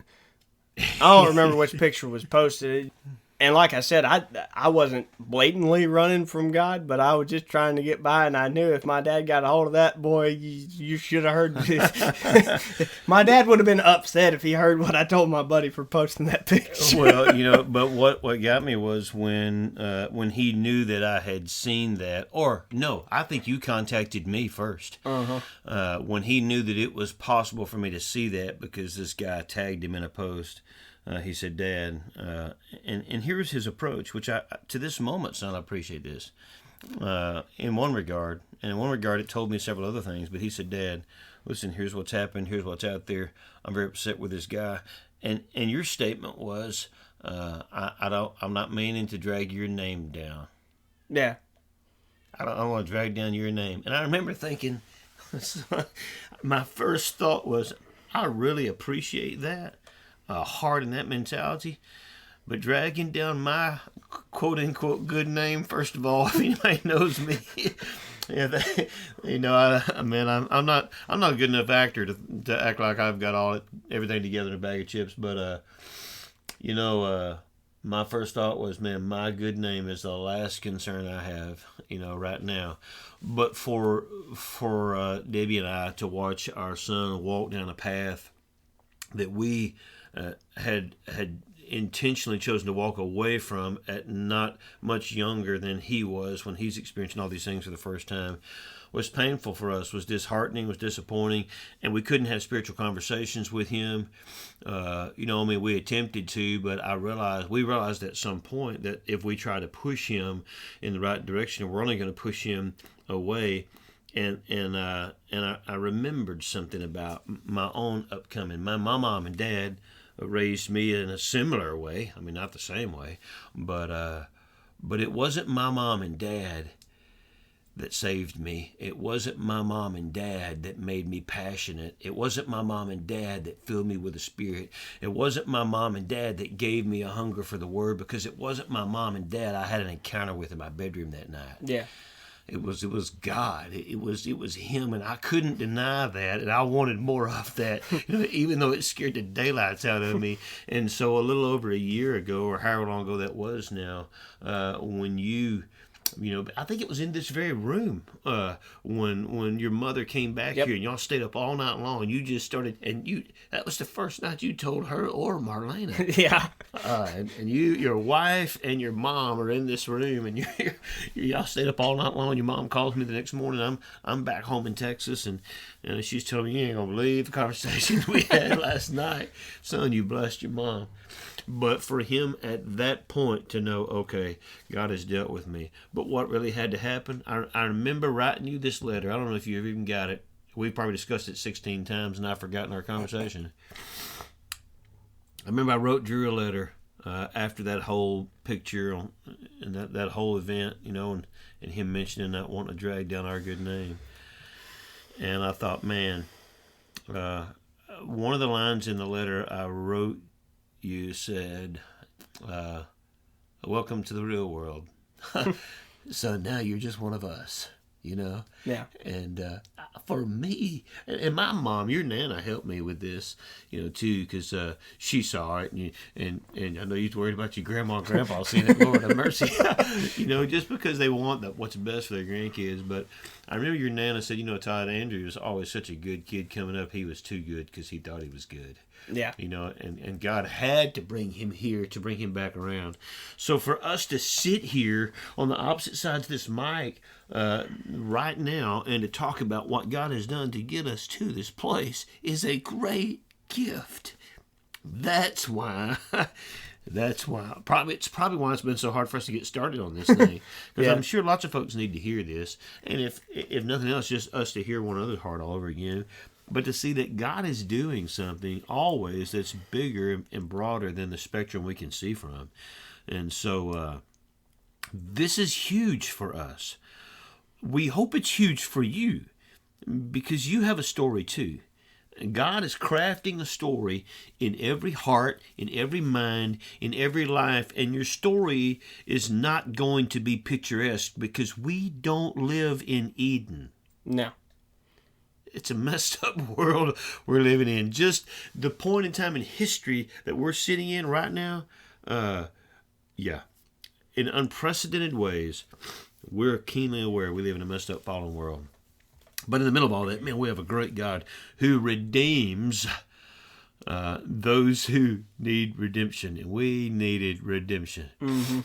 I don't remember which picture was posted. And like I said, I wasn't blatantly running from God, but I was just trying to get by, and I knew if my dad got a hold of that, boy, you should have heard this. My dad would have been upset if he heard what I told my buddy for posting that picture. Well, but what got me was when he knew that I had seen that, or no, I think you contacted me first. When he knew that it was possible for me to see that because this guy tagged him in a post. He said, Dad, and here's his approach, which I, to this moment, son, I appreciate this. In one regard, and in one regard, it told me several other things, but he said, Dad, listen, here's what's happened, here's what's out there. I'm very upset with this guy. And your statement was, I'm not meaning to drag your name down. Yeah. I don't want to drag down your name. And I remember thinking, my first thought was, I really appreciate that. Heart in that mentality, but dragging down my quote unquote good name, first of all, if anybody knows me, I'm not a good enough actor to act like I've got everything together in a bag of chips. But my first thought was, man, my good name is the last concern I have, right now. But for Debbie and I to watch our son walk down a path that we had intentionally chosen to walk away from at not much younger than he was when he's experiencing all these things for the first time, was painful for us, was disheartening, was disappointing, and we couldn't have spiritual conversations with him. We attempted to, but we realized at some point that if we try to push him in the right direction, we're only going to push him away. And I remembered something about my own upcoming. My mom and dad raised me in a similar way. I mean, not the same way, but it wasn't my mom and dad that saved me. It wasn't my mom and dad that made me passionate. It wasn't my mom and dad that filled me with the Spirit. It wasn't my mom and dad that gave me a hunger for the Word, because it wasn't my mom and dad I had an encounter with in my bedroom that night. Yeah. It was God. It was Him, and I couldn't deny that, and I wanted more of that, even though it scared the daylights out of me. And so, a little over a year ago, or however long ago that was now, when I think it was in this very room when your mother came back here, and y'all stayed up all night long, and you just started, and that was the first night you told her or Marlena. Yeah. And your wife and your mom are in this room, and y'all stayed up all night long. Your mom calls me the next morning. I'm back home in Texas, and she's telling me, you ain't gonna believe the conversation we had last night. Son, you blessed your mom. But for him at that point to know, okay, God has dealt with me. But what really had to happen, I remember writing you this letter. I don't know if you ever even got it. We've probably discussed it 16 times, and I've forgotten our conversation. I remember I wrote Drew a letter after that whole picture and that whole event, and him mentioning not wanting to drag down our good name. And I thought, man, one of the lines in the letter I wrote you said, welcome to the real world. So now you're just one of us, Yeah. And for me, and my mom, your Nana, helped me with this, too, because she saw it, and I know you're worried about your grandma and grandpa seeing it. Lord have mercy, just because they want what's best for their grandkids. But I remember your Nana said, Todd Andrew was always such a good kid coming up. He was too good because he thought he was good. Yeah. And God had to bring him here to bring him back around. So for us to sit here on the opposite sides of this mic right now and to talk about what God has done to get us to this place is a great gift. That's why. It's probably why it's been so hard for us to get started on this thing. Because I'm sure lots of folks need to hear this. And if nothing else, just us to hear one another's heart all over again. But to see that God is doing something always that's bigger and broader than the spectrum we can see from. And so this is huge for us. We hope it's huge for you because you have a story too. God is crafting a story in every heart, in every mind, in every life. And your story is not going to be picturesque because we don't live in Eden. No. It's a messed up world we're living in. Just the point in time in history that we're sitting in right now, in unprecedented ways, we're keenly aware we live in a messed up fallen world. But in the middle of all that, man, we have a great God who redeems those who need redemption. And we needed redemption. Mm-hmm.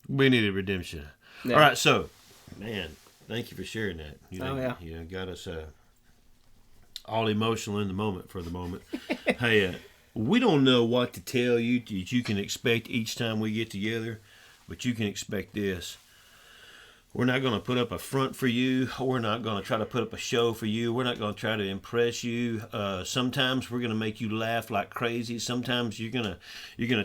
We needed redemption. Yeah. All right, so, man, thank you for sharing that. Got us... all emotional in the moment for the moment. Hey, we don't know what to tell you that you can expect each time we get together, but you can expect this. We're not going to put up a front for you. We're not going to try to put up a show for you. We're not going to try to impress you. Sometimes we're going to make you laugh like crazy. Sometimes you're gonna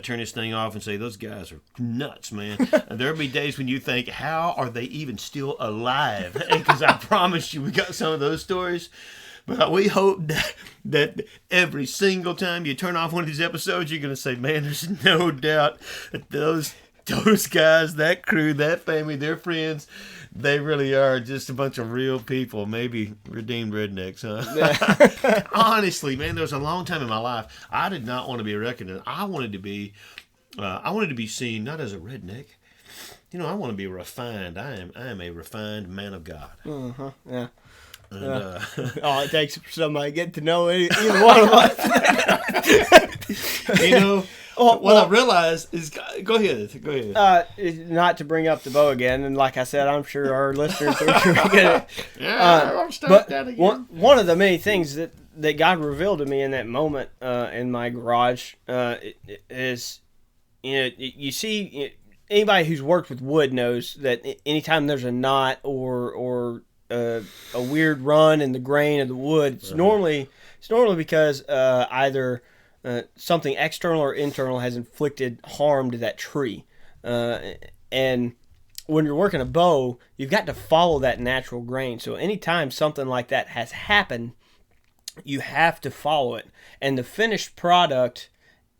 turn this thing off and say, those guys are nuts, man. And there'll be days when you think, how are they even still alive? Because I promise you, we got some of those stories. But we hope that every single time you turn off one of these episodes, you're going to say, man, there's no doubt that those guys, that crew, that family, their friends, they really are just a bunch of real people, maybe redeemed rednecks, huh? Honestly, man, there was a long time in my life I did not want to be recognized. I wanted to be seen not as a redneck. I want to be refined. I am a refined man of God. Uh-huh, yeah. And, all it takes for somebody to get to know either one of us. What I realized is, go ahead. Not to bring up the bow again, and like I said, I'm sure our listeners are going to get it. I'm but that again. One of the many things that God revealed to me in that moment in my garage is, you see, anybody who's worked with wood knows that anytime there's a knot or a weird run in the grain of the wood, it's normally because either something external or internal has inflicted harm to that tree. And when you're working a bow, you've got to follow that natural grain. So anytime something like that has happened, you have to follow it. And the finished product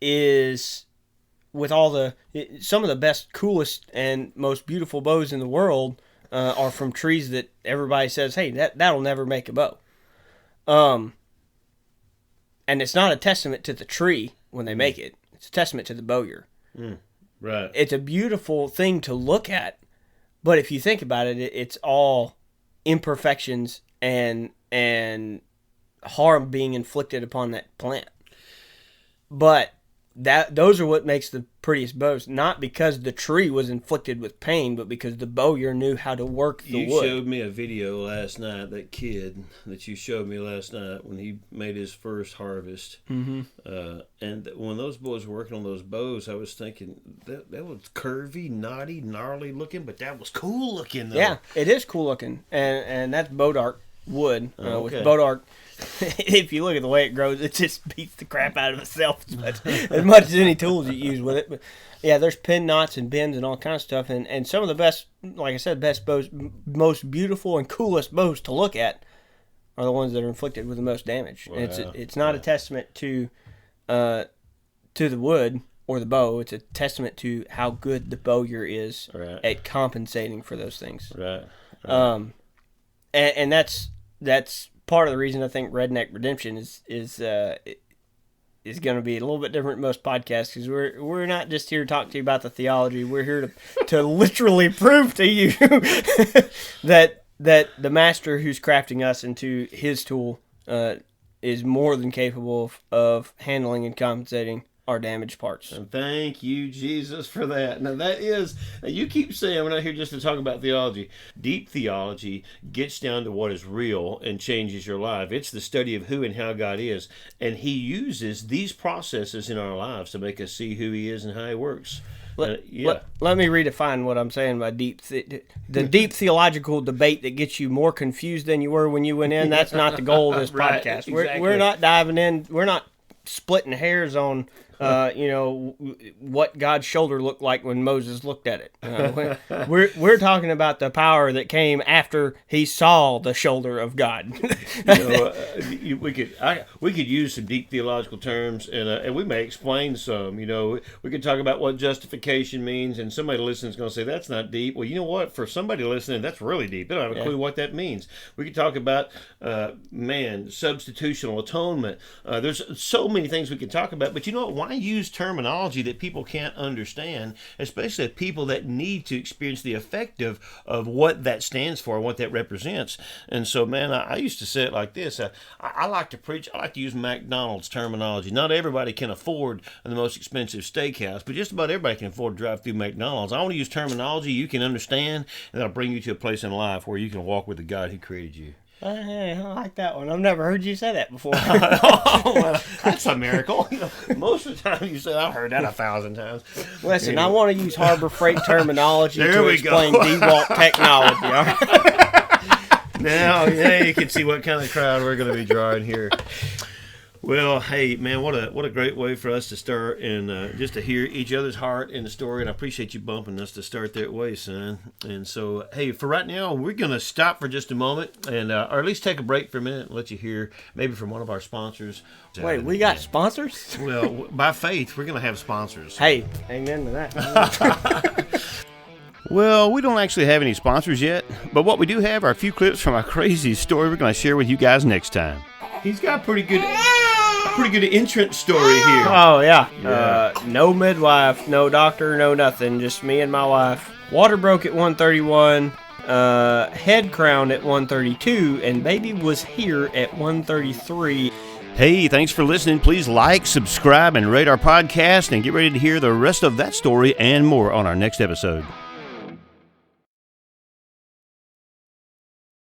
is, with some of the best, coolest, and most beautiful bows in the world, are from trees that everybody says, hey, that'll never make a bow. And it's not a testament to the tree when they make it. It's a testament to the bowyer. Right. It's a beautiful thing to look at, but if you think about it, it's all imperfections and harm being inflicted upon that plant. But those are what makes the prettiest bows, not because the tree was inflicted with pain, but because the bowyer knew how to work the wood. You showed me a video last night, that kid that you showed me last night when he made his first harvest. Mm-hmm. And when those boys were working on those bows, I was thinking that was curvy, knotty, gnarly looking, but that was cool looking though. Yeah, it is cool looking, and that's bow art. wood Okay. with Bodark. If you look at the way it grows, it just beats the crap out of itself as much as any tools you use with it. But yeah, there's pin knots and bends and all kinds of stuff. And some of the best, like I said, best bows, most beautiful and coolest bows to look at are the ones that are inflicted with the most damage. Wow. And it's not a testament to the wood or the bow. It's a testament to how good the bowyer is at compensating for those things. Right. And that's part of the reason I think Redneck Redemption is going to be a little bit different than most podcasts, because we're not just here to talk to you about the theology. We're here to literally prove to you that the master who's crafting us into his tool is more than capable of handling and compensating our damaged parts. And thank you, Jesus, for that. Now, you keep saying we're not here just to talk about theology. Deep theology gets down to what is real and changes your life. It's the study of who and how God is. And he uses these processes in our lives to make us see who he is and how he works. Let me redefine what I'm saying by deep theological debate that gets you more confused than you were when you went in. That's not the goal of this podcast. Exactly. We're not diving in. We're not splitting hairs on what God's shoulder looked like when Moses looked at it. We're talking about the power that came after he saw the shoulder of God. We could use some deep theological terms, and we may explain some. We could talk about what justification means, and somebody listening is going to say that's not deep. Well, you know what? For somebody listening, that's really deep. They don't have a clue what that means. We could talk about substitutional atonement. There's so many things we could talk about, but you know what? Why use terminology that people can't understand, especially people that need to experience the effect of what that stands for, what that represents? And so, man, I used to say it like this. I like to preach. I like to use McDonald's terminology. Not everybody can afford the most expensive steakhouse, but just about everybody can afford to drive through McDonald's. I want to use terminology you can understand, and that'll bring you to a place in life where you can walk with the God who created you. Hey, I like that one. I've never heard you say that before. Well, that's a miracle. Most of the time you say, I've heard that 1,000 times. Listen, I want to use Harbor Freight terminology to explain DeWalt technology. All right? Now, you can see what kind of crowd we're going to be drawing here. Well, hey, man, what a great way for us to start, and just to hear each other's heart in the story. And I appreciate you bumping us to start that way, son. And so, hey, for right now, we're going to stop for just a moment, and or at least take a break for a minute and let you hear maybe from one of our sponsors. Wait, we got sponsors? Well, by faith, we're going to have sponsors. Hey, amen to that. Well, we don't actually have any sponsors yet, but what we do have are a few clips from our crazy story we're going to share with you guys next time. He's got a pretty good entrance story here. Oh, yeah. No midwife, no doctor, no nothing. Just me and my wife. Water broke at 131, head crowned at 132, and baby was here at 133. Hey, thanks for listening. Please like, subscribe, and rate our podcast, and get ready to hear the rest of that story and more on our next episode.